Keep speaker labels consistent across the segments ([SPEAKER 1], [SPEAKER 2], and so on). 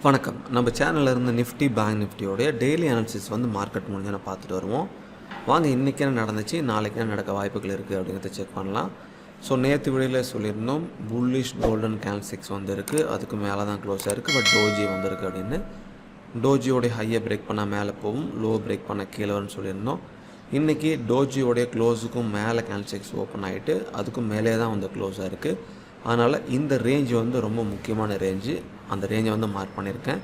[SPEAKER 1] வணக்கம். நம்ம சேனல்ல இருந்து நிஃப்டி, பேங்க் நிஃப்டியோடைய டெய்லி அனாலிசிஸ் மார்க்கெட் முடிஞ்சோன பார்த்துட்டு வருவோம். வாங்க இன்றைக்கி என்ன நடந்துச்சு, நாளைக்கு என்ன நடக்க வாய்ப்புகள் இருக்குது அப்படிங்கிறத செக் பண்ணலாம். ஸோ நேற்று வீடியோவில் சொல்லியிருந்தோம் புல்லிஷ் கோல்டன் கேண்டில்ஸ்டிக்ஸ் இருக்குது, அதுக்கு மேலே தான் க்ளோஸ் ஆகிருக்கு. பட் டோஜி வந்திருக்கு அப்படின்னு. டோஜியோடைய ஹையை பிரேக் பண்ணால் மேலே போகும், லோ பிரேக் பண்ண கீழே வரும்னு சொல்லியிருந்தோம். இன்றைக்கி டோஜியோடைய க்ளோஸுக்கும் மேலே கேண்டில்ஸ்டிக்ஸ் ஓப்பன் ஆகிட்டு அதுக்கும் மேலே தான் க்ளோஸ் ஆகிருக்கு. அதனால் இந்த ரேஞ்சு ரொம்ப முக்கியமான ரேஞ்சு. அந்த ரேஞ்சை மார்க் பண்ணியிருக்கேன்.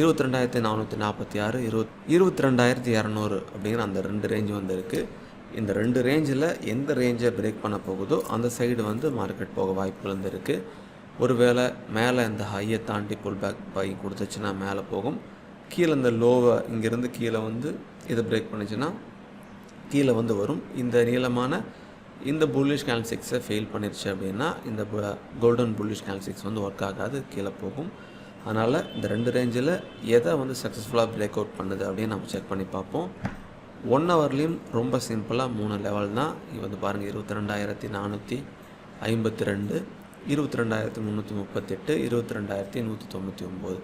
[SPEAKER 1] 22,446 22,200 அப்படிங்கிற அந்த ரெண்டு ரேஞ்சு இருக்குது. இந்த ரெண்டு ரேஞ்சில் எந்த ரேஞ்சை பிரேக் பண்ண போகுதோ அந்த சைடு மார்க்கெட் போக வாய்ப்புகள் இருக்குது. ஒருவேளை மேலே இந்த ஹையை தாண்டி புல் பேக் பை கொடுத்துச்சுன்னா மேலே போகும். கீழே இந்த லோவை இங்கேருந்து கீழே இதை பிரேக் பண்ணிச்சுன்னா கீழே வரும். இந்த நீளமான இந்த புல்லிஷ் கேண்டில்ஸ்டிக்ஸை ஃபெயில் பண்ணிருச்சு அப்படின்னா இந்த கோல்டன் புல்லிஷ் கேண்டில்ஸ்டிக்ஸ் ஒர்க் ஆகாது, கீழே போகும். அதனால் இந்த ரெண்டு ரேஞ்சில் எதை சக்ஸஸ்ஃபுல்லாக பிரேக் அவுட் பண்ணுது அப்படின்னு நம்ம செக் பண்ணி பார்ப்போம். 1 ஹவர்லேயும் ரொம்ப சிம்பிளாக 3 லெவல் தான். இது பாருங்கள், 22,452, 22,338, 22,199.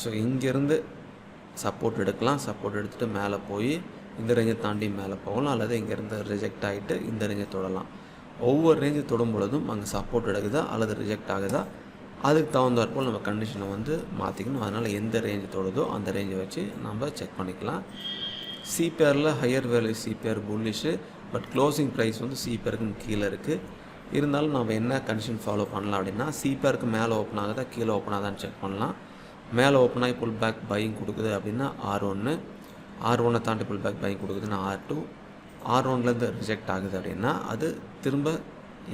[SPEAKER 1] ஸோ இங்கேருந்து சப்போர்ட் எடுக்கலாம். சப்போர்ட் எடுத்துகிட்டு மேலே போய் இந்த ரேஞ்சை தாண்டி மேலே போகலாம், அல்லது இங்கேருந்து ரிஜெக்ட் ஆகிட்டு இந்த ரேஞ்சை தொடலாம். ஒவ்வொரு ரேஞ்சை தொடும் பொழுதும் அங்கே சப்போர்ட் எடுக்குதா அல்லது ரிஜெக்ட் ஆகுதா, அதுக்கு தகுந்தாற்போல் நம்ம கண்டிஷனை மாற்றிக்கணும். அதனால் எந்த ரேஞ்சு தொடுதோ அந்த ரேஞ்சை வச்சு நம்ம செக் பண்ணிக்கலாம். சிபிஆரில் higher value CPR bullish, but closing price சிபிஆருக்கு கீழே இருக்குது. இருந்தாலும் நம்ம என்ன கண்டிஷன் ஃபாலோ பண்ணலாம் அப்படின்னா, சிபிஆருக்கு மேலே ஓப்பன் ஆகுதா கீழே ஓப்பன் ஆகுதான்னு செக் பண்ணலாம். மேலே ஓப்பன் ஆகி புல் பேக் பையிங் கொடுக்குது அப்படின்னா R1, R1 தாண்டி புல் பேக் பையிங் கொடுக்குதுன்னா R2, R1லேருந்து ரிஜெக்ட் ஆகுது அப்படின்னா அது திரும்ப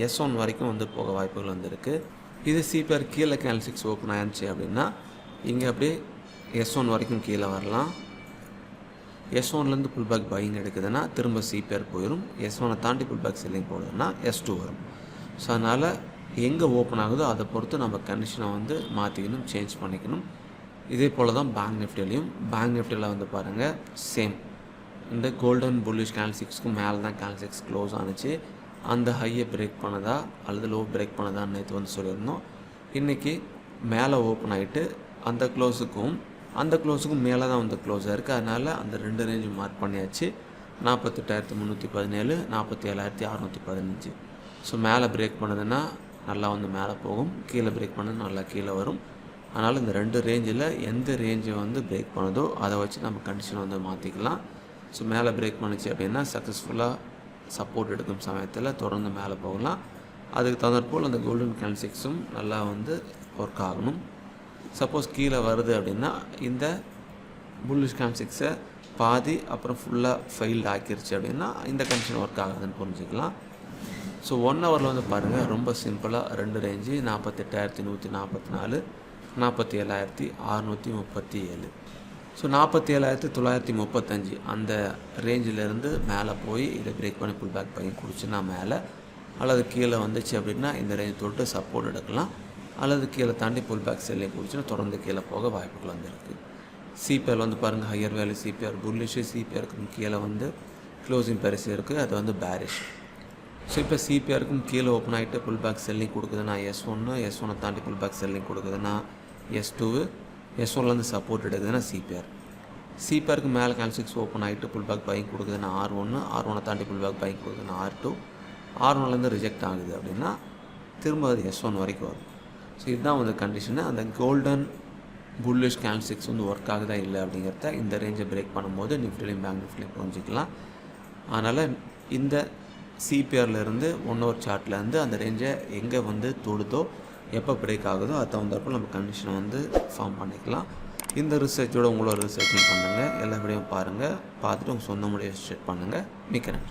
[SPEAKER 1] S1 வரைக்கும் போக வாய்ப்புகள் இருக்குது. இது சிபிஆர் கீழே கேண்டில்ஸ்டிக்ஸ் ஓப்பன் ஆயிடுச்சு அப்படின்னா இங்கே அப்படியே S1 வரைக்கும் கீழே வரலாம். S1லேருந்து புல் பேக் பையிங் எடுக்குதுன்னா திரும்ப சிபிஆர் போயிடும். S1 தாண்டி புல் பேக் செல்லிங் போடுதுன்னா S2 வரும். ஸோ அதனால் எங்கே ஓப்பன் ஆகுதோ அதை பொறுத்து நம்ம கண்டிஷனை மாற்றிக்கணும், சேஞ்ச் பண்ணிக்கணும். இதே போல் தான் பேங்க் நிஃப்டிலையும். பேங்க் நிஃப்டியில் பாருங்கள், சேம் இந்த கோல்டன் புல்லிஷ் கேண்டில்ஸ்டிக்ஸ்க்கும் மேலே தான் கேண்டில்ஸ்டிக்ஸ் க்ளோஸ் ஆனிச்சு. அந்த ஹையை பிரேக் பண்ணதா அல்லது லோ பிரேக் பண்ணதான்னு நேற்று சொல்லியிருந்தோம். இன்றைக்கி மேலே ஓப்பன் ஆகிட்டு அந்த க்ளோஸுக்கும் மேலே தான் க்ளோஸ் ஆகிருக்கு. அதனால் அந்த ரெண்டு ரேஞ்சு மார்க் பண்ணியாச்சு. 48,317, 47,615. ஸோ மேலே பிரேக் பண்ணுதுன்னா நல்லா மேலே போகும், கீழே பிரேக் பண்ணது நல்லா கீழே வரும். அதனால் இந்த ரெண்டு ரேஞ்சில் எந்த ரேஞ்சை பிரேக் பண்ணுதோ அதை வச்சு நம்ம கண்டிஷனை மாற்றிக்கலாம். ஸோ மேலே பிரேக் பண்ணிச்சு அப்படின்னா சக்ஸஸ்ஃபுல்லாக சப்போர்ட் எடுக்கும் சமயத்தில் தொடர்ந்து மேலே போகலாம். அதுக்கு தகுந்தாற்போல் அந்த கோல்டன் கேண்டில்ஸ்டிக்ஸும் நல்லா ஒர்க் ஆகணும். சப்போஸ் கீழே வருது அப்படின்னா இந்த புல்லிஷ் கேண்டில்ஸ்டிக்ஸை பாதி அப்புறம் ஃபுல்லாக ஃபெயில்டு ஆக்கிருச்சு அப்படின்னா இந்த கண்டிஷன் ஒர்க் ஆகுதுன்னு புரிஞ்சுக்கலாம். ஸோ 1 ஹவரில் பாருங்கள், ரொம்ப சிம்பிளாக ரெண்டு ரேஞ்சு 48,144, 47,637. ஸோ 47,935 அந்த ரேஞ்சிலேருந்து மேலே போய் இதை பிரேக் பண்ணி புல் பேக் பண்ணி குடிச்சுன்னா மேலே, அல்லது கீழே வந்துச்சு அப்படின்னா இந்த ரேஞ்ச் தொட்டு சப்போர்ட் எடுக்கலாம், அல்லது கீழே தாண்டி புல் பேக் செல்லிங் குடிச்சுன்னா தொடர்ந்து கீழே போக வாய்ப்புகள் இருக்குது. சிபிஆர் பாருங்கள், ஹையர் வேல்யூ சிபிஆர் புல்லிஷு, சிபிஆருக்கு கீழே க்ளோசிங் ப்ரைஸ் இருக்குது, அது பேரிஷ். ஸோ இப்போ சிபிஆருக்கும் கீழே ஓப்பன் ஆகிட்டு pull back selling கொடுக்குதுன்னா S1, S1 தாண்டி புல் பேக் செல்லிங் கொடுக்குதுன்னா S2, S1லேருந்து சப்போர்ட் எடுக்குதுன்னா சிபிஆருக்கு மேலே கேண்டில்ஸ்டிக்ஸ் ஓப்பன் ஆகிட்டு pull back buying கொடுக்குதுன்னா R1, R1 தாண்டி புல் பேக் பையிங் கொடுக்குதுன்னா R2, R1லேருந்து ரிஜெக்ட் ஆகுது அப்படின்னா திரும்ப அது S1 வரைக்கும் வரும். ஸோ இதுதான் கண்டிஷனு. அந்த கோல்டன் புல்லிஷ் கேண்டில்ஸ்டிக்ஸ் ஒர்க் ஆகுதா இல்லை அப்படிங்கிறத இந்த ரேஞ்சை பிரேக் பண்ணும்போது நிஃப்டிலையும் பேங்க் நிஃப்டிலையும் புரிஞ்சிக்கலாம். அதனால் இந்த சிபிஆர்லேருந்து 1 ஹவர் சார்ட்லேருந்து அந்த ரேஞ்சை எங்கே தொடுதோ எப்போ பிரேக் ஆகுதோ அது தகுந்தாற்போல் நம்ம கண்டிஷனை ஃபார்ம் பண்ணிக்கலாம். இந்த ரிசர்ச்சோட உங்களோட ரிசர்ச்சும் பண்ணுங்கள். எல்லா வீடியோவும் பாருங்கள், பார்த்துட்டு உங்கள் சொந்த முடிவை செட் பண்ணுங்கள். மிக்க நன்றி.